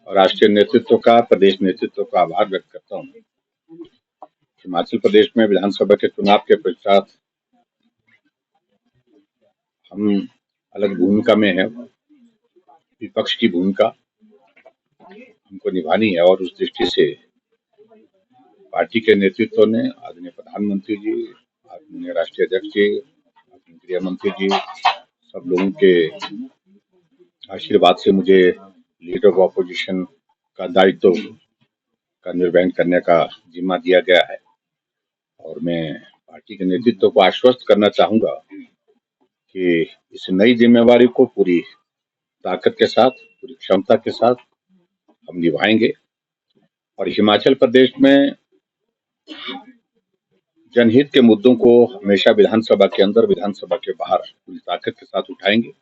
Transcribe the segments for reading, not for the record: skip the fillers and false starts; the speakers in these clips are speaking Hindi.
और राष्ट्रीय नेतृत्व का, प्रदेश नेतृत्व का आभार व्यक्त करता हूँ। हिमाचल प्रदेश में विधानसभा के चुनाव के पश्चात हम अलग भूमिका में हैं। विपक्ष की भूमिका हमको निभानी है और उस दृष्टि से पार्टी के नेतृत्व ने, आदरणीय प्रधानमंत्री जी, आदरणीय राष्ट्रीय अध्यक्ष जी, आदरणीय गृह मंत्री जी, सब लोगों के आशीर्वाद से मुझे लीडर ऑफ ऑपोजिशन का दायित्व का निर्वहन करने का जिम्मा दिया गया है। और मैं पार्टी के नेतृत्व को आश्वस्त करना चाहूंगा कि इस नई जिम्मेवारी को पूरी ताकत के साथ, पूरी क्षमता के साथ हम निभाएंगे और हिमाचल प्रदेश में जनहित के मुद्दों को हमेशा विधानसभा के अंदर, विधानसभा के बाहर पूरी ताकत के साथ उठाएंगे।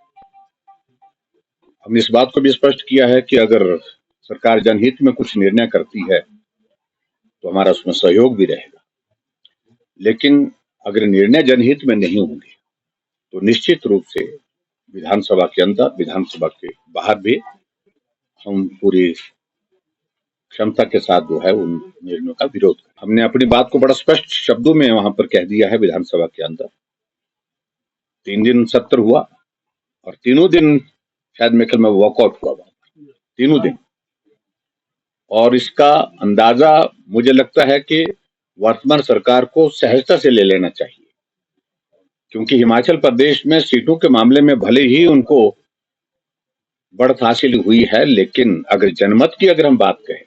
हमने इस बात को भी स्पष्ट किया है कि अगर सरकार जनहित में कुछ निर्णय करती है तो हमारा उसमें सहयोग भी रहेगा, लेकिन अगर निर्णय जनहित में नहीं होंगे तो निश्चित रूप से विधानसभा के अंदर, विधानसभा के बाहर भी हम पूरी क्षमता के साथ जो है उन निर्णयों का विरोध करें। हमने अपनी बात को बड़ा स्पष्ट शब्दों में वहां पर कह दिया है। विधानसभा के अंदर 3 दिन सत्र हुआ और तीनों दिन शायद मेरे ख्याल में वॉकआउट हुआ, तीनों दिन। और इसका अंदाजा मुझे लगता है कि वर्तमान सरकार को सहजता से ले लेना चाहिए, क्योंकि हिमाचल प्रदेश में सीटों के मामले में भले ही उनको बढ़त हासिल हुई है, लेकिन अगर जनमत की अगर हम बात कहें,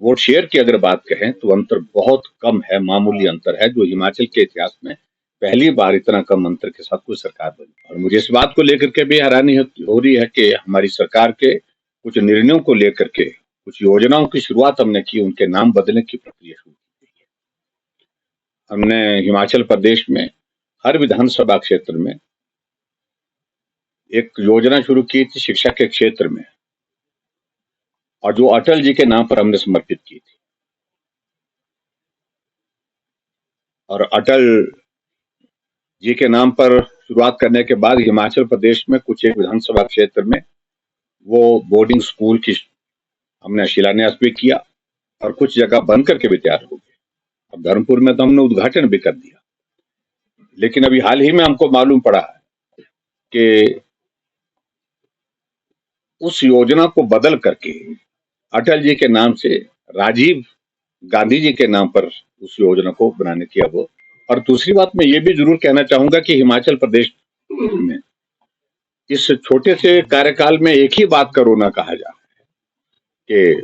वोट शेयर की अगर बात कहें, तो अंतर बहुत कम है, मामूली अंतर है, जो हिमाचल के इतिहास में पहली बार इतना कम अंतर के साथ कोई सरकार बनी। और मुझे इस बात को लेकर के भी हैरानी हो रही है कि हमारी सरकार के कुछ निर्णयों को लेकर के, कुछ योजनाओं की शुरुआत हमने की, उनके नाम बदलने की प्रक्रिया शुरू की गई है। हमने हिमाचल प्रदेश में हर विधानसभा क्षेत्र में एक योजना शुरू की थी शिक्षा के क्षेत्र में, और जो अटल जी के नाम पर हमने समर्पित की थी। और अटल जी के नाम पर शुरुआत करने के बाद हिमाचल प्रदेश में कुछ एक विधानसभा क्षेत्र में वो बोर्डिंग स्कूल की हमने शिलान्यास भी किया और कुछ जगह बंद करके भी तैयार हो गए। अब धर्मपुर में तो हमने उद्घाटन भी कर दिया। लेकिन अभी हाल ही में हमको मालूम पड़ा है कि उस योजना को बदल करके अटल जी के नाम से राजीव गांधी जी के नाम पर उस योजना को बनाने की अब। और दूसरी बात मैं ये भी जरूर कहना चाहूंगा कि हिमाचल प्रदेश में इस छोटे से कार्यकाल में एक ही बात का रोना कहा जा रहा है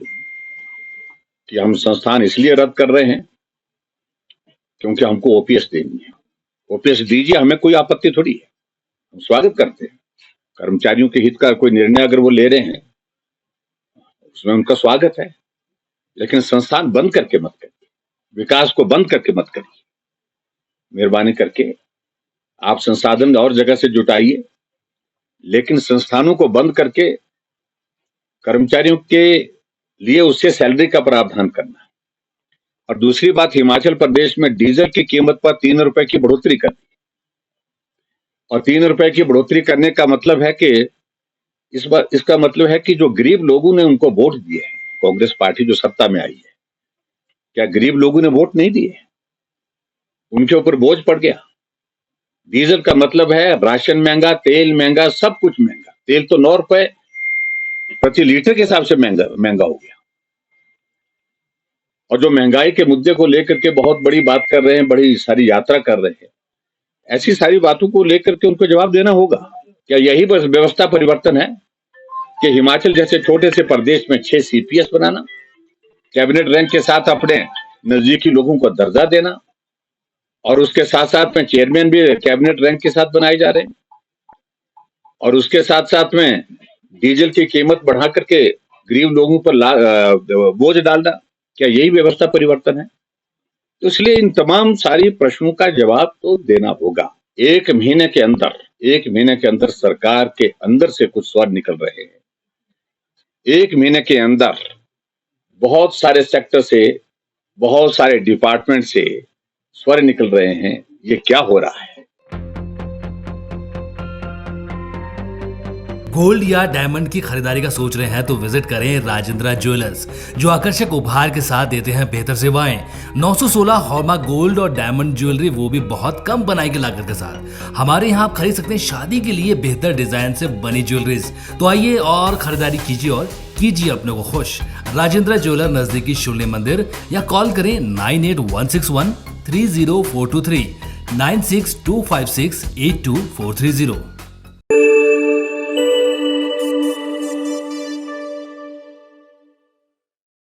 कि हम संस्थान इसलिए रद्द कर रहे हैं क्योंकि हमको ओपीएस देनी है। ओपीएस दीजिए, हमें कोई आपत्ति थोड़ी है, हम स्वागत करते हैं। कर्मचारियों के हित का कोई निर्णय अगर वो ले रहे हैं उसमें उनका स्वागत है, लेकिन संस्थान बंद करके मत करिए, विकास को बंद करके मत करिए। मेहरबानी करके आप संसाधन और जगह से जुटाइए, लेकिन संस्थानों को बंद करके कर्मचारियों के लिए उससे सैलरी का प्रावधान करना। और दूसरी बात, हिमाचल प्रदेश में डीजल की कीमत पर 3 रुपए की बढ़ोतरी कर दी। और 3 रुपए की बढ़ोतरी करने का मतलब है कि इसका मतलब है कि जो गरीब लोगों ने उनको वोट दिए, कांग्रेस पार्टी जो सत्ता में आई है, क्या गरीब लोगों ने वोट नहीं दिए? उनके ऊपर बोझ पड़ गया। डीजल का मतलब है राशन महंगा, तेल महंगा, सब कुछ महंगा। तेल तो 9 रुपए प्रति लीटर के हिसाब से महंगा हो गया। और जो महंगाई के मुद्दे को लेकर के बहुत बड़ी बात कर रहे हैं, बड़ी सारी यात्रा कर रहे हैं, ऐसी सारी बातों को लेकर के उनको जवाब देना होगा। क्या यही बस व्यवस्था परिवर्तन है कि हिमाचल जैसे छोटे से प्रदेश में 6 सीपीएस बनाना, कैबिनेट रैंक के साथ अपने नजदीकी लोगों को दर्जा देना, और उसके साथ साथ में चेयरमैन भी कैबिनेट रैंक के साथ बनाए जा रहे हैं, और उसके साथ साथ में डीजल की कीमत बढ़ा करके गरीब लोगों पर बोझ डालना, क्या यही व्यवस्था परिवर्तन है? तो इसलिए इन तमाम सारी प्रश्नों का जवाब तो देना होगा। एक महीने के अंदर सरकार के अंदर से कुछ स्वर निकल रहे हैं। एक महीने के अंदर बहुत सारे सेक्टर से, बहुत सारे डिपार्टमेंट से स्वर निकल रहे हैं। ये क्या हो रहा है? गोल्ड या डायमंड की खरीदारी का सोच रहे हैं तो विजिट करें राजेंद्र ज्वेलर्स, जो आकर्षक उपहार के साथ देते हैं बेहतर सेवाएं। 916 हॉलमार्क गोल्ड और डायमंड ज्वेलरी, वो भी बहुत कम बनाई की लागत के साथ। हमारे यहाँ आप खरीद सकते हैं शादी के लिए बेहतर डिजाइन से बनी ज्वेलरीज। तो आइए और खरीदारी कीजिए और कीजिए अपने को खुश। राजेंद्र ज्वेलर, नजदीकी शून्य मंदिर, या कॉल करें 9816130423 9625682430।